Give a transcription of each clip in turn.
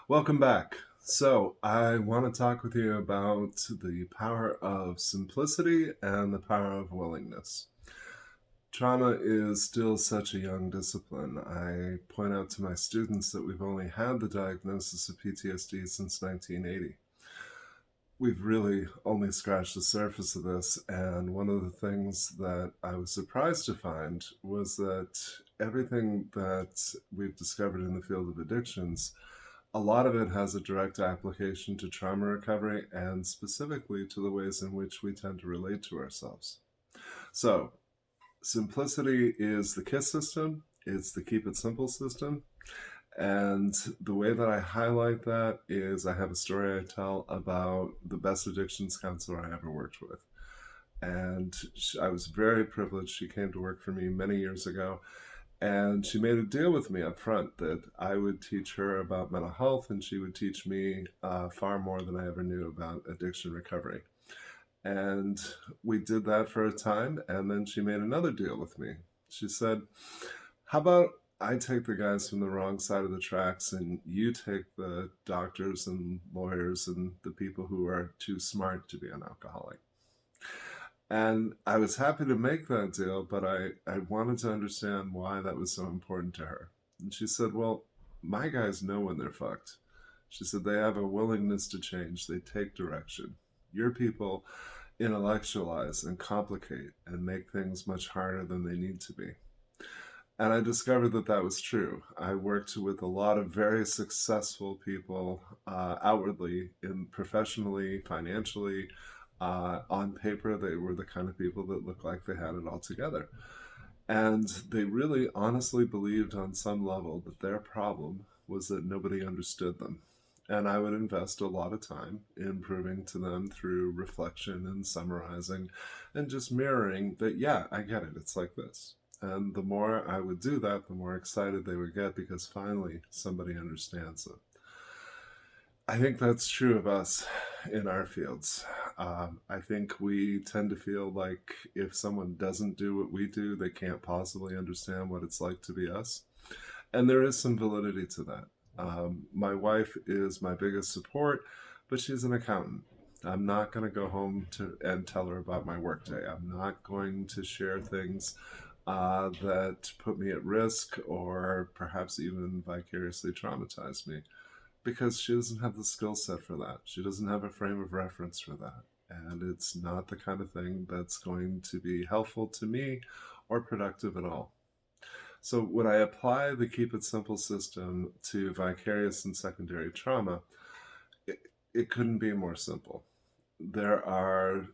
Welcome back. So, I want to talk with you about the power of simplicity and the power of willingness. Trauma is still such a young discipline. I point out to my students that we've only had the diagnosis of PTSD since 1980. We've really only scratched the surface of this, and one of the things that I was surprised to find was that everything that we've discovered in the field of addictions, a lot of it has a direct application to trauma recovery and specifically to the ways in which we tend to relate to ourselves. So, simplicity is the KISS system, it's the Keep It Simple system. And the way that I highlight that is I have a story I tell about the best addictions counselor I ever worked with. And I was very privileged. She came to work for me many years ago. And she made a deal with me up front that I would teach her about mental health and she would teach me far more than I ever knew about addiction recovery. And we did that for a time. And then she made another deal with me. She said, how about I take the guys from the wrong side of the tracks and you take the doctors and lawyers and the people who are too smart to be an alcoholic? And I was happy to make that deal, but I wanted to understand why that was so important to her. And she said, well, my guys know when they're fucked. She said, they have a willingness to change, they take direction. Your people intellectualize and complicate and make things much harder than they need to be. And I discovered that that was true. I worked with a lot of very successful people outwardly, in professionally, financially. On paper, they were the kind of people that looked like they had it all together. And they really honestly believed on some level that their problem was that nobody understood them. And I would invest a lot of time in proving to them through reflection and summarizing and just mirroring that, yeah, I get it. It's like this. And the more I would do that, the more excited they would get because finally somebody understands it. I think that's true of us in our fields. I think we tend to feel like if someone doesn't do what we do, they can't possibly understand what it's like to be us. And there is some validity to that. My wife is my biggest support, but she's an accountant. I'm not going to go home and tell her about my workday. I'm not going to share things that put me at risk or perhaps even vicariously traumatize me because she doesn't have the skill set for that. She doesn't have a frame of reference for that. And it's not the kind of thing that's going to be helpful to me or productive at all. So when I apply the Keep It Simple system to vicarious and secondary trauma, it, it couldn't be more simple. There are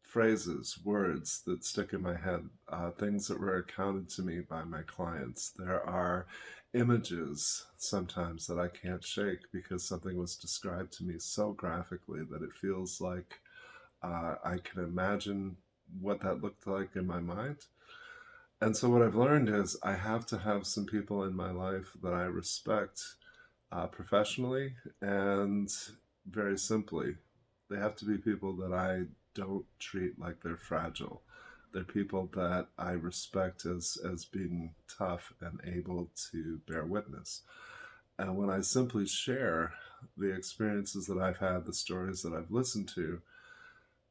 phrases, words that stick in my head, things that were accounted to me by my clients. There are images sometimes that I can't shake because something was described to me so graphically that it feels like I can imagine what that looked like in my mind. And so what I've learned is I have to have some people in my life that I respect professionally and very simply. They have to be people that I don't treat like they're fragile. They're people that I respect as being tough and able to bear witness. And when I simply share the experiences that I've had, the stories that I've listened to,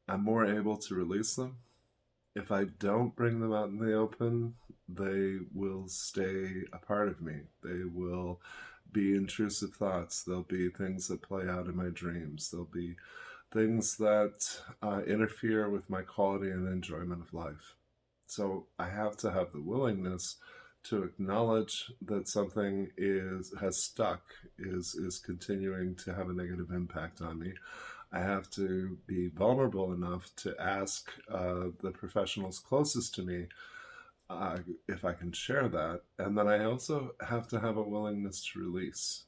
I'm more able to release them. If I don't bring them out in the open, they will stay a part of me. They will be intrusive thoughts. There'll be things that play out in my dreams. There'll be things that interfere with my quality and enjoyment of life. So I have to have the willingness to acknowledge that something has stuck, is continuing to have a negative impact on me. I have to be vulnerable enough to ask the professionals closest to me if I can share that. And then I also have to have a willingness to release,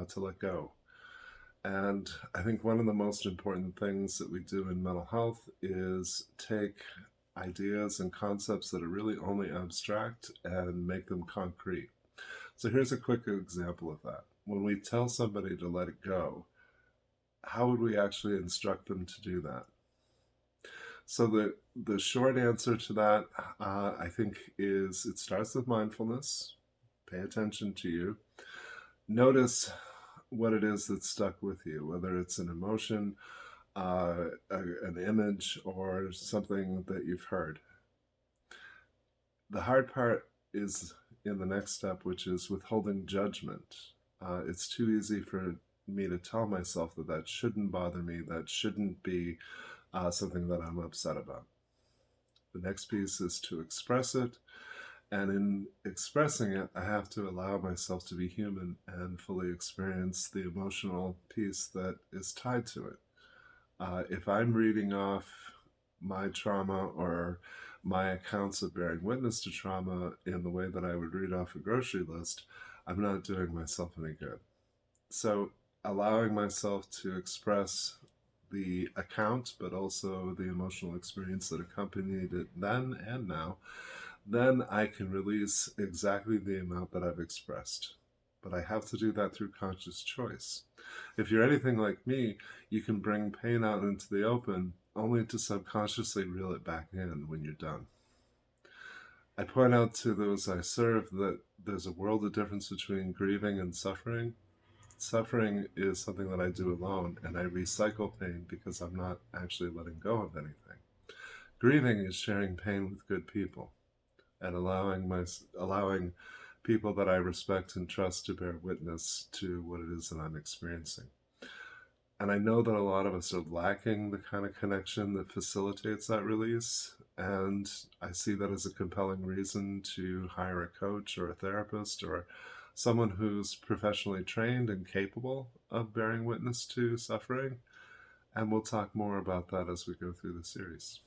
to let go. And I think one of the most important things that we do in mental health is take ideas and concepts that are really only abstract and make them concrete. So here's a quick example of that. When we tell somebody to let it go, how would we actually instruct them to do that? So the short answer to that, I think, is it starts with mindfulness. Pay attention to you. Notice what it is that's stuck with you, whether it's an emotion, an image, or something that you've heard. The hard part is in the next step, which is withholding judgment. It's too easy for me to tell myself that that shouldn't bother me, that shouldn't be something that I'm upset about. The next piece is to express it. And in expressing it, I have to allow myself to be human and fully experience the emotional piece that is tied to it. If I'm reading off my trauma or my accounts of bearing witness to trauma in the way that I would read off a grocery list, I'm not doing myself any good. So, allowing myself to express the account, but also the emotional experience that accompanied it then and now, then I can release exactly the amount that I've expressed. But I have to do that through conscious choice. If you're anything like me, you can bring pain out into the open only to subconsciously reel it back in when you're done. I point out to those I serve that there's a world of difference between grieving and suffering. Suffering is something that I do alone, and I recycle pain because I'm not actually letting go of anything. Grieving is sharing pain with good people and allowing people that I respect and trust to bear witness to what it is that I'm experiencing. And I know that a lot of us are lacking the kind of connection that facilitates that release. And I see that as a compelling reason to hire a coach or a therapist or someone who's professionally trained and capable of bearing witness to suffering. And we'll talk more about that as we go through the series.